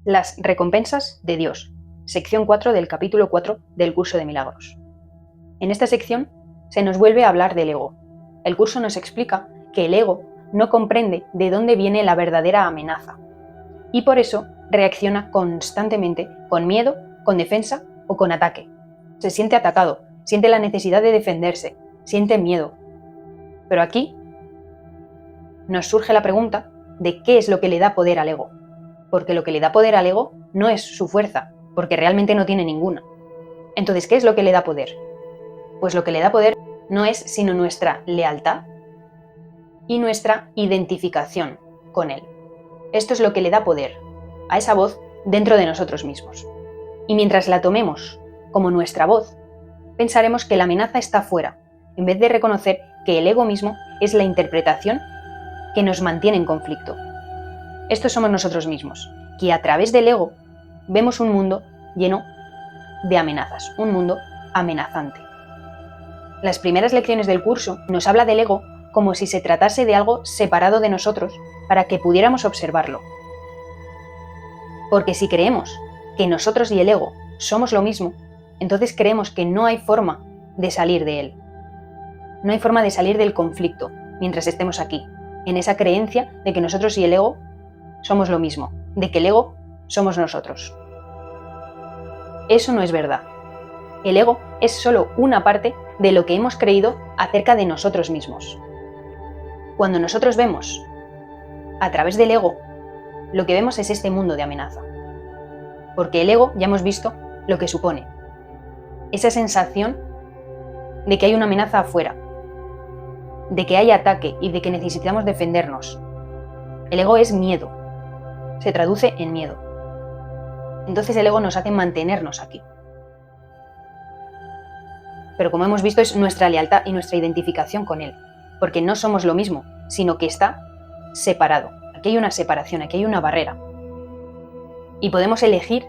Las recompensas de Dios, sección 4 del capítulo 4 del curso de milagros. En esta sección se nos vuelve a hablar del ego. El curso nos explica que el ego no comprende de dónde viene la verdadera amenaza y por eso reacciona constantemente con miedo, con defensa o con ataque. Se siente atacado, siente la necesidad de defenderse, siente miedo. Pero aquí nos surge la pregunta de qué es lo que le da poder al ego. Porque lo que le da poder al ego no es su fuerza, porque realmente no tiene ninguna. Entonces, ¿qué es lo que le da poder? Pues lo que le da poder no es sino nuestra lealtad y nuestra identificación con él. Esto es lo que le da poder a esa voz dentro de nosotros mismos. Y mientras la tomemos como nuestra voz, pensaremos que la amenaza está fuera, en vez de reconocer que el ego mismo es la interpretación que nos mantiene en conflicto. Estos somos nosotros mismos, que a través del ego vemos un mundo lleno de amenazas, un mundo amenazante. Las primeras lecciones del curso nos habla del ego como si se tratase de algo separado de nosotros para que pudiéramos observarlo. Porque si creemos que nosotros y el ego somos lo mismo, entonces creemos que no hay forma de salir de él. No hay forma de salir del conflicto mientras estemos aquí, en esa creencia de que nosotros y el ego somos lo mismo, de que el ego somos nosotros. Eso no es verdad. El ego es solo una parte de lo que hemos creído acerca de nosotros mismos. Cuando nosotros vemos a través del ego, lo que vemos es este mundo de amenaza. Porque el ego ya hemos visto lo que supone. Esa sensación de que hay una amenaza afuera, de que hay ataque y de que necesitamos defendernos. El ego es miedo. Se traduce en miedo. Entonces el ego nos hace mantenernos aquí. Pero como hemos visto es nuestra lealtad y nuestra identificación con él, porque no somos lo mismo, sino que está separado. Aquí hay una separación, aquí hay una barrera. Y podemos elegir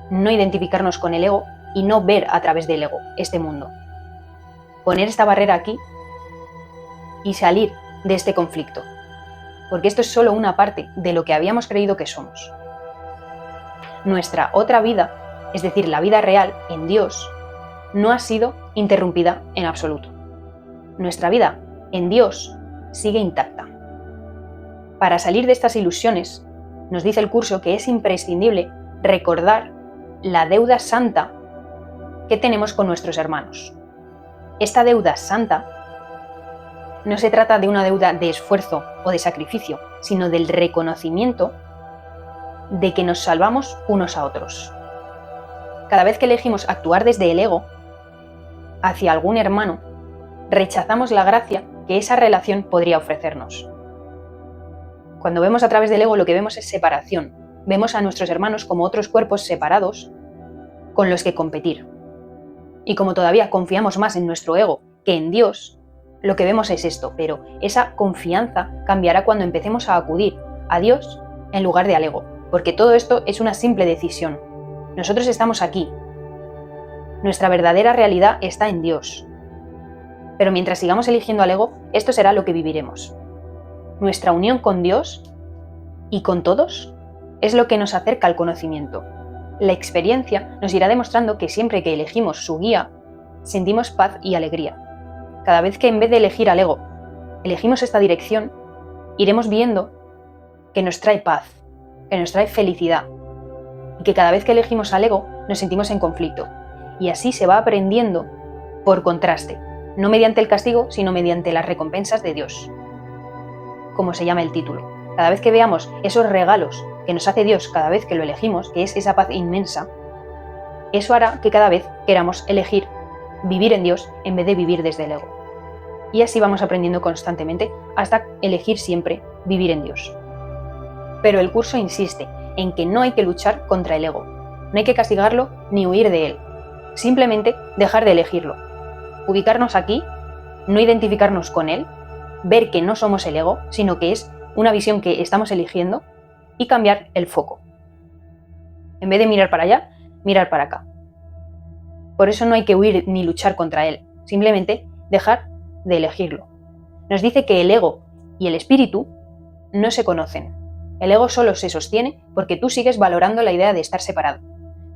no identificarnos con el ego y no ver a través del ego este mundo. Poner esta barrera aquí y salir de este conflicto. Porque esto es solo una parte de lo que habíamos creído que somos. Nuestra otra vida, es decir, la vida real en Dios, no ha sido interrumpida en absoluto. Nuestra vida en Dios sigue intacta. Para salir de estas ilusiones, nos dice el curso que es imprescindible recordar la deuda santa que tenemos con nuestros hermanos. Esta deuda santa no se trata de una deuda de esfuerzo o de sacrificio, sino del reconocimiento de que nos salvamos unos a otros. Cada vez que elegimos actuar desde el ego hacia algún hermano, rechazamos la gracia que esa relación podría ofrecernos. Cuando vemos a través del ego, lo que vemos es separación. Vemos a nuestros hermanos como otros cuerpos separados con los que competir. Y como todavía confiamos más en nuestro ego que en Dios, lo que vemos es esto, pero esa confianza cambiará cuando empecemos a acudir a Dios en lugar de al ego, porque todo esto es una simple decisión. Nosotros estamos aquí. Nuestra verdadera realidad está en Dios. Pero mientras sigamos eligiendo al ego, esto será lo que viviremos. Nuestra unión con Dios y con todos es lo que nos acerca al conocimiento. La experiencia nos irá demostrando que siempre que elegimos su guía, sentimos paz y alegría. Cada vez que en vez de elegir al ego, elegimos esta dirección, iremos viendo que nos trae paz, que nos trae felicidad, y que cada vez que elegimos al ego nos sentimos en conflicto. Y así se va aprendiendo por contraste, no mediante el castigo, sino mediante las recompensas de Dios, como se llama el título. Cada vez que veamos esos regalos que nos hace Dios cada vez que lo elegimos, que es esa paz inmensa, eso hará que cada vez queramos elegir vivir en Dios en vez de vivir desde el ego. Y así vamos aprendiendo constantemente hasta elegir siempre vivir en Dios. Pero el curso insiste en que no hay que luchar contra el ego, no hay que castigarlo ni huir de él, simplemente dejar de elegirlo, ubicarnos aquí, no identificarnos con él, ver que no somos el ego, sino que es una visión que estamos eligiendo y cambiar el foco. En vez de mirar para allá, mirar para acá. Por eso no hay que huir ni luchar contra él, simplemente dejar de elegirlo. Nos dice que el ego y el espíritu no se conocen. El ego solo se sostiene porque tú sigues valorando la idea de estar separado.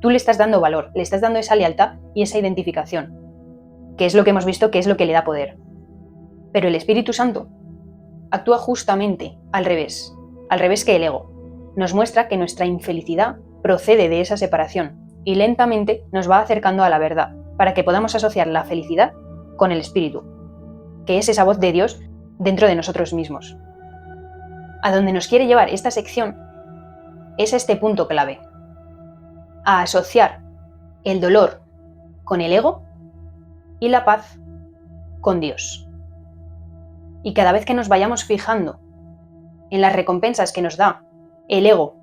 Tú le estás dando valor, le estás dando esa lealtad y esa identificación, que es lo que hemos visto que es lo que le da poder. Pero el Espíritu Santo actúa justamente al revés que el ego. Nos muestra que nuestra infelicidad procede de esa separación y lentamente nos va acercando a la verdad, para que podamos asociar la felicidad con el Espíritu, que es esa voz de Dios dentro de nosotros mismos. A donde nos quiere llevar esta sección es este punto clave, a asociar el dolor con el ego y la paz con Dios. Y cada vez que nos vayamos fijando en las recompensas que nos da el ego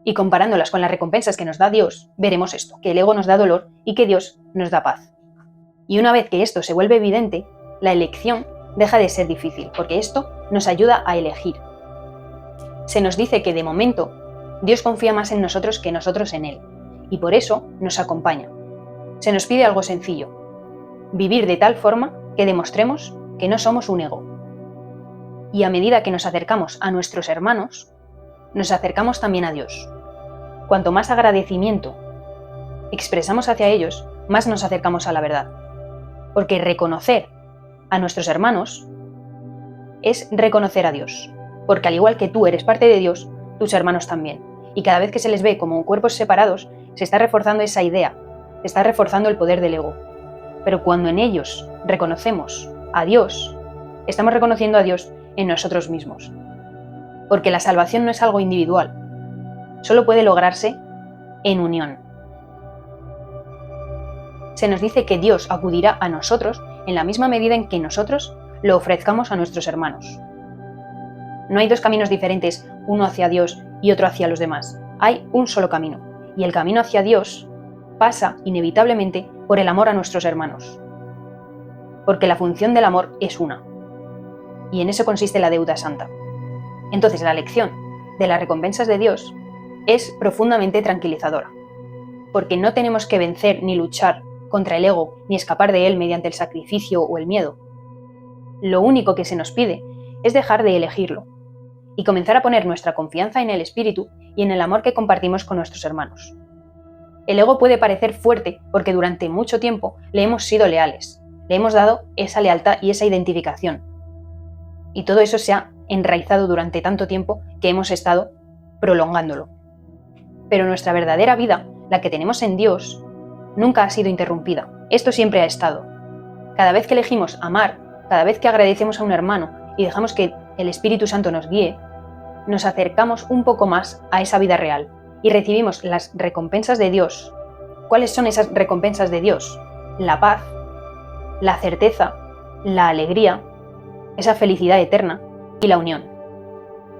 y comparándolas con las recompensas que nos da Dios, veremos esto, que el ego nos da dolor y que Dios nos da paz. Y una vez que esto se vuelve evidente, la elección deja de ser difícil, porque esto nos ayuda a elegir. Se nos dice que de momento Dios confía más en nosotros que nosotros en Él, y por eso nos acompaña. Se nos pide algo sencillo: vivir de tal forma que demostremos que no somos un ego. Y a medida que nos acercamos a nuestros hermanos, nos acercamos también a Dios. Cuanto más agradecimiento expresamos hacia ellos, más nos acercamos a la verdad. Porque reconocer a nuestros hermanos es reconocer a Dios. Porque al igual que tú eres parte de Dios, tus hermanos también. Y cada vez que se les ve como cuerpos separados, se está reforzando esa idea, se está reforzando el poder del ego. Pero cuando en ellos reconocemos a Dios, estamos reconociendo a Dios en nosotros mismos. Porque la salvación no es algo individual, solo puede lograrse en unión. Se nos dice que Dios acudirá a nosotros en la misma medida en que nosotros lo ofrezcamos a nuestros hermanos. No hay dos caminos diferentes, uno hacia Dios y otro hacia los demás. Hay un solo camino, y el camino hacia Dios pasa inevitablemente por el amor a nuestros hermanos. Porque la función del amor es una, y en eso consiste la deuda santa. Entonces la lección de las recompensas de Dios es profundamente tranquilizadora, porque no tenemos que vencer ni luchar contra el ego ni escapar de él mediante el sacrificio o el miedo. Lo único que se nos pide es dejar de elegirlo y comenzar a poner nuestra confianza en el Espíritu y en el amor que compartimos con nuestros hermanos. El ego puede parecer fuerte porque durante mucho tiempo le hemos sido leales, le hemos dado esa lealtad y esa identificación. Y todo eso se ha enraizado durante tanto tiempo que hemos estado prolongándolo. Pero nuestra verdadera vida, la que tenemos en Dios, nunca ha sido interrumpida. Esto siempre ha estado. Cada vez que elegimos amar, cada vez que agradecemos a un hermano y dejamos que el Espíritu Santo nos guíe, nos acercamos un poco más a esa vida real y recibimos las recompensas de Dios. ¿Cuáles son esas recompensas de Dios? La paz, la certeza, la alegría, esa felicidad eterna y la unión.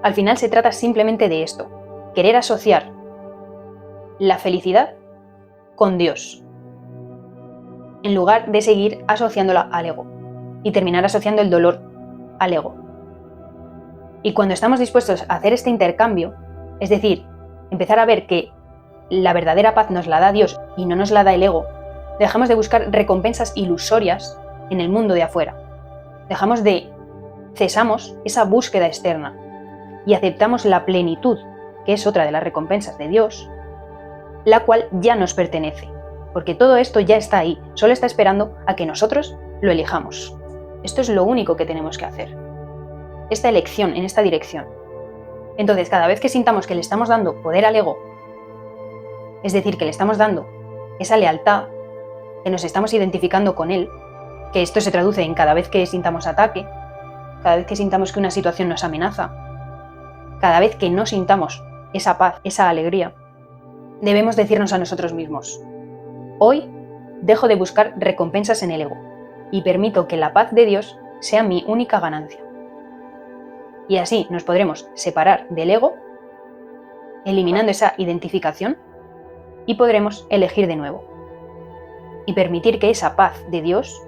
Al final se trata simplemente de esto, querer asociar la felicidad con Dios, en lugar de seguir asociándola al ego y terminar asociando el dolor al ego. Y cuando estamos dispuestos a hacer este intercambio, es decir, empezar a ver que la verdadera paz nos la da Dios y no nos la da el ego, dejamos de buscar recompensas ilusorias en el mundo de afuera. Cesamos esa búsqueda externa y aceptamos la plenitud, que es otra de las recompensas de Dios, la cual ya nos pertenece, porque todo esto ya está ahí, solo está esperando a que nosotros lo elijamos. Esto es lo único que tenemos que hacer, esta elección en esta dirección. Entonces, cada vez que sintamos que le estamos dando poder al ego, es decir, que le estamos dando esa lealtad, que nos estamos identificando con él, que esto se traduce en cada vez que sintamos ataque, cada vez que sintamos que una situación nos amenaza, cada vez que no sintamos esa paz, esa alegría, debemos decirnos a nosotros mismos: hoy dejo de buscar recompensas en el ego y permito que la paz de Dios sea mi única ganancia. Y así nos podremos separar del ego, eliminando esa identificación, y podremos elegir de nuevo y permitir que esa paz de Dios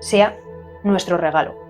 sea nuestro regalo.